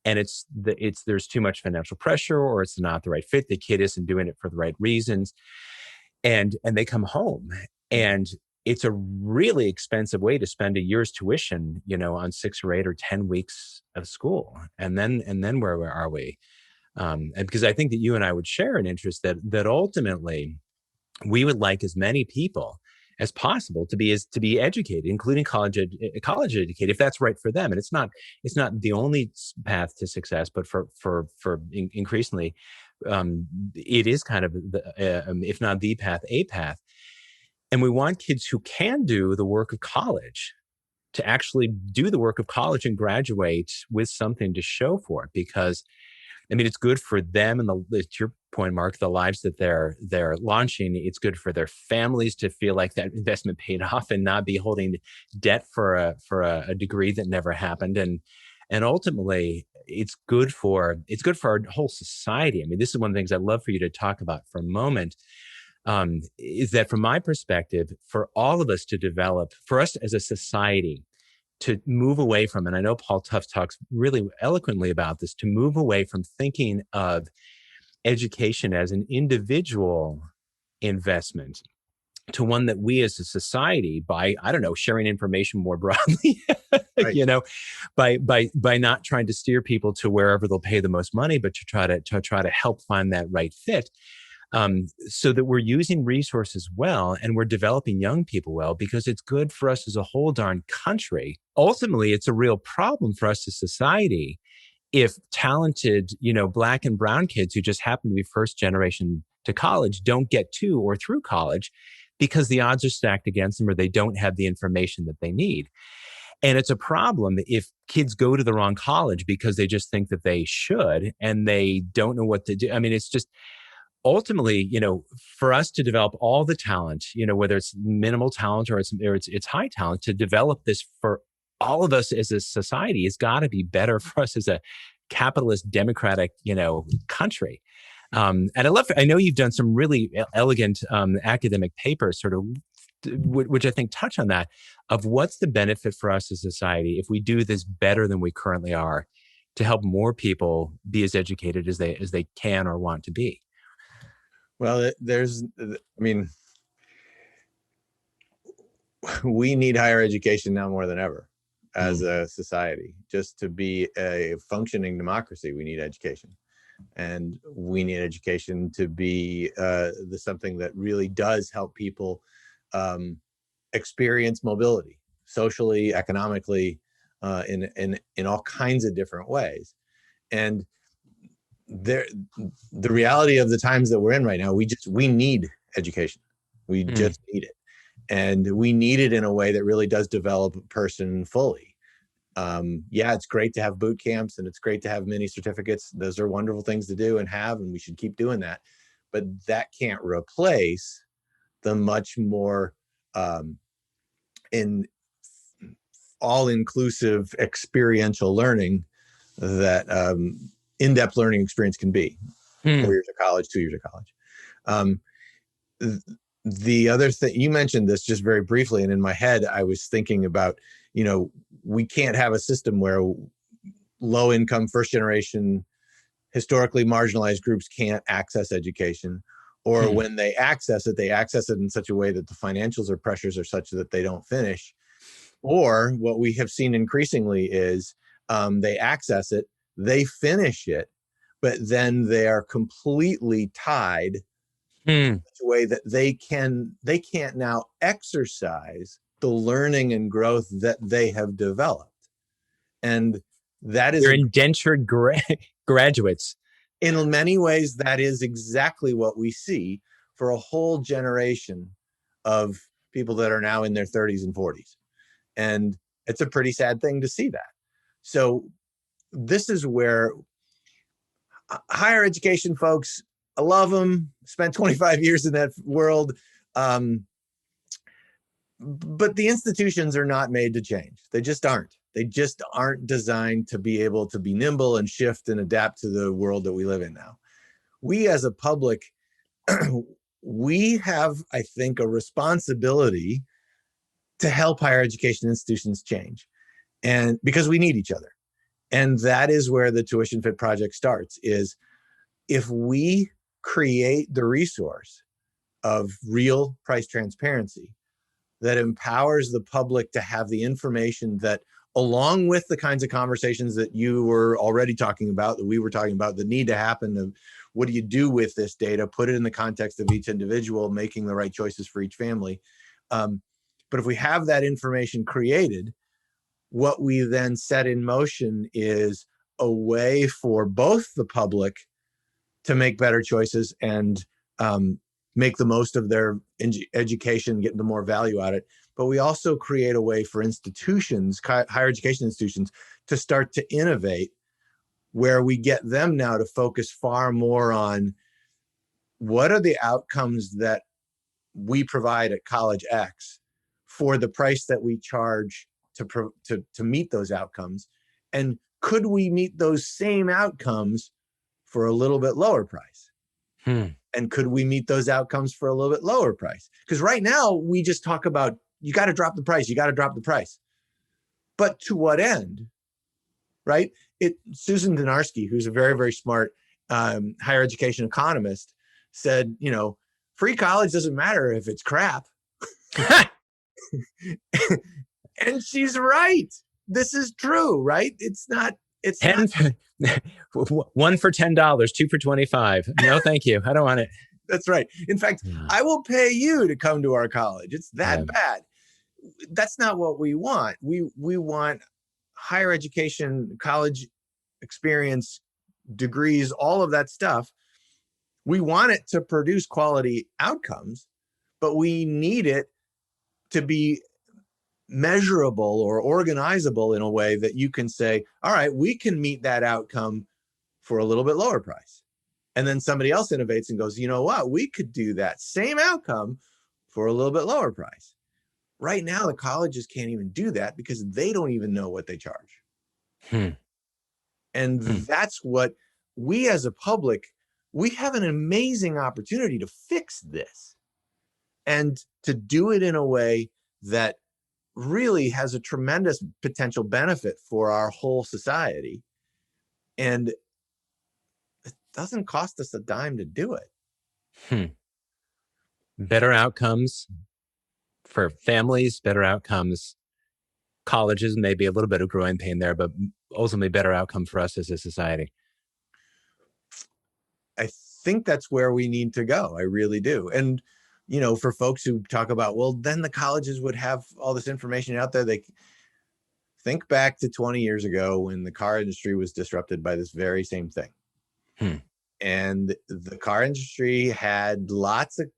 and there's too much financial pressure, or it's not the right fit. The kid isn't doing it for the right reasons, and they come home, and it's a really expensive way to spend a year's tuition, on 6 or 8 or 10 weeks of school. And then where are we? And because I think that you and I would share an interest that ultimately we would like as many people as possible to be educated, including college educated, if that's right for them. And it's not the only path to success, but for increasingly, it is kind of if not the path, a path. And we want kids who can do the work of college to actually do the work of college and graduate with something to show for it. Because, it's good for them and to your point, Mark, the lives that they're launching. It's good for their families to feel like that investment paid off and not be holding debt for a degree that never happened. And ultimately, it's good for our whole society. This is one of the things I'd love for you to talk about for a moment. Is that from my perspective, for all of us to develop, for us as a society to move away from, and I know Paul Tufts talks really eloquently about this, to move away from thinking of education as an individual investment to one that we as a society, by, sharing information more broadly, Right. by not trying to steer people to wherever they'll pay the most money, but to try to help find that right fit. So that we're using resources well, and we're developing young people well, because it's good for us as a whole darn country. Ultimately, it's a real problem for us as society if talented, Black and brown kids who just happen to be first generation to college don't get to or through college because the odds are stacked against them, or they don't have the information that they need. And it's a problem if kids go to the wrong college because they just think that they should and they don't know what to do. It's just, ultimately, for us to develop all the talent, whether it's minimal talent or it's high talent, to develop this for all of us as a society, it's got to be better for us as a capitalist, democratic, country. And I know you've done some really elegant academic papers, sort of, which I think touch on that, of what's the benefit for us as a society if we do this better than we currently are, to help more people be as educated as they can or want to be. Well, we need higher education now more than ever as a society. Just to be a functioning democracy, we need education. And we need education to be something that really does help people experience mobility socially, economically, in all kinds of different ways. And the reality of the times that we're in right now, we need education. We just need it. And we need it in a way that really does develop a person fully. It's great to have boot camps, and it's great to have mini certificates. Those are wonderful things to do and have, and we should keep doing that. But that can't replace the much more in all-inclusive experiential learning that in-depth learning experience can be. 4 years of college, 2 years of college. The other thing, you mentioned this just very briefly, and in my head, I was thinking about, we can't have a system where low-income, first-generation, historically marginalized groups can't access education, or when they access it in such a way that the financials or pressures are such that they don't finish. Or what we have seen increasingly is they access it, they finish it, but then they are completely tied in such a way that they can't now exercise the learning and growth that they have developed. And that is They're indentured graduates. in many ways, that is exactly what we see for a whole generation of people that are now in their 30s and 40s. And it's a pretty sad thing to see that. So this is where higher education folks, I love them, spent 25 years in that world. But the institutions are not made to change. They just aren't. They just aren't designed to be able to be nimble and shift and adapt to the world that we live in now. We as a public, we have, I think, a responsibility to help higher education institutions change, and because we need each other. And that is where the TuitionFit project starts, is if we create the resource of real price transparency that empowers the public to have the information that, along with the kinds of conversations that you were already talking about, that we were talking about, that need to happen, of what do you do with this data, put it in the context of each individual, making the right choices for each family. But if we have that information created, what we then set in motion is a way for both the public to make better choices and make the most of their education, get the more value out of it. But we also create a way for institutions, higher education institutions, to start to innovate, where we get them now to focus far more on what are the outcomes that we provide at College X for the price that we charge to meet those outcomes. And could we meet those same outcomes for a little bit lower price? And could we meet those outcomes for a little bit lower price? Because right now we just talk about, you got to drop the price, you got to drop the price. But to what end, right? Susan Donarski, who's a very, very smart higher education economist, said, free college doesn't matter if it's crap. And she's right. This is true, right? It's not. 1 for $10, 2 for 25. No, thank you. I don't want it. That's right. In fact, I will pay you to come to our college. It's that bad. That's not what we want. We want higher education, college experience, degrees, all of that stuff. We want it to produce quality outcomes, but we need it to be measurable or organizable in a way that you can say, all right, we can meet that outcome for a little bit lower price. And then somebody else innovates and goes, you know what, we could do that same outcome for a little bit lower price. Right now, the colleges can't even do that because they don't even know what they charge. And that's what we as a public, we have an amazing opportunity to fix this and to do it in a way that really has a tremendous potential benefit for our whole society. And it doesn't cost us a dime to do it. Better outcomes for families, better outcomes. Colleges, maybe a little bit of growing pain there, but ultimately better outcome for us as a society. I think that's where we need to go. I really do. And, for folks who talk about, well, then the colleges would have all this information out there. They think back to 20 years ago when the car industry was disrupted by this very same thing. And the car industry had lots of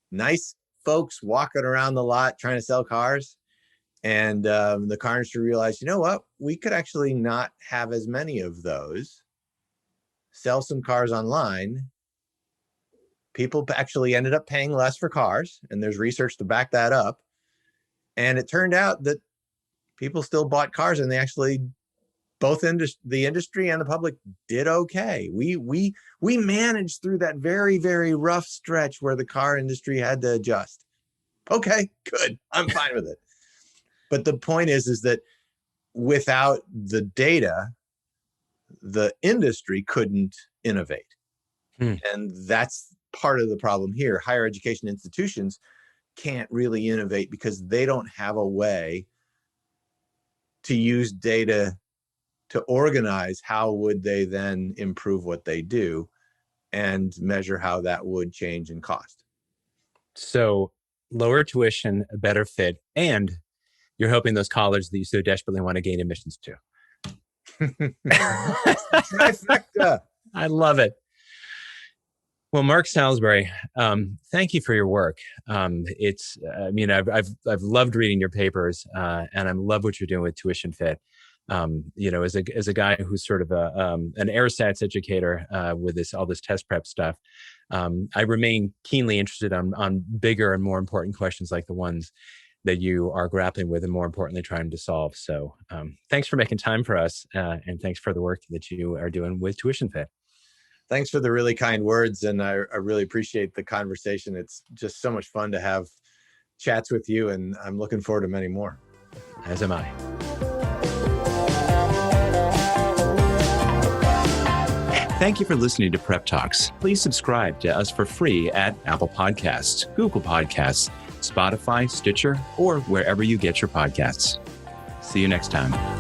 nice folks walking around the lot trying to sell cars. And the car industry realized, you know what, we could actually not have as many of those, sell some cars online. People actually ended up paying less for cars, and there's research to back that up. And it turned out that people still bought cars, and they actually, both the industry and the public, did okay. We managed through that very, very rough stretch where the car industry had to adjust. Okay, good. I'm fine with it. But the point is that without the data, the industry couldn't innovate. And that's part of the problem here. Higher education institutions can't really innovate because they don't have a way to use data to organize how would they then improve what they do and measure how that would change in cost. So lower tuition, a better fit, and you're hoping those colleges that you so desperately want to gain admissions to. Trifecta. I love it. Well, Mark Salisbury, thank you for your work. I've loved reading your papers, and I love what you're doing with TuitionFit. As a guy who's sort of an aerstats educator with all this test prep stuff, I remain keenly interested on bigger and more important questions like the ones that you are grappling with and more importantly trying to solve. So thanks for making time for us, and thanks for the work that you are doing with TuitionFit. Thanks for the really kind words, and I really appreciate the conversation. It's just so much fun to have chats with you, and I'm looking forward to many more. As am I. Thank you for listening to Prep Talks. Please subscribe to us for free at Apple Podcasts, Google Podcasts, Spotify, Stitcher, or wherever you get your podcasts. See you next time.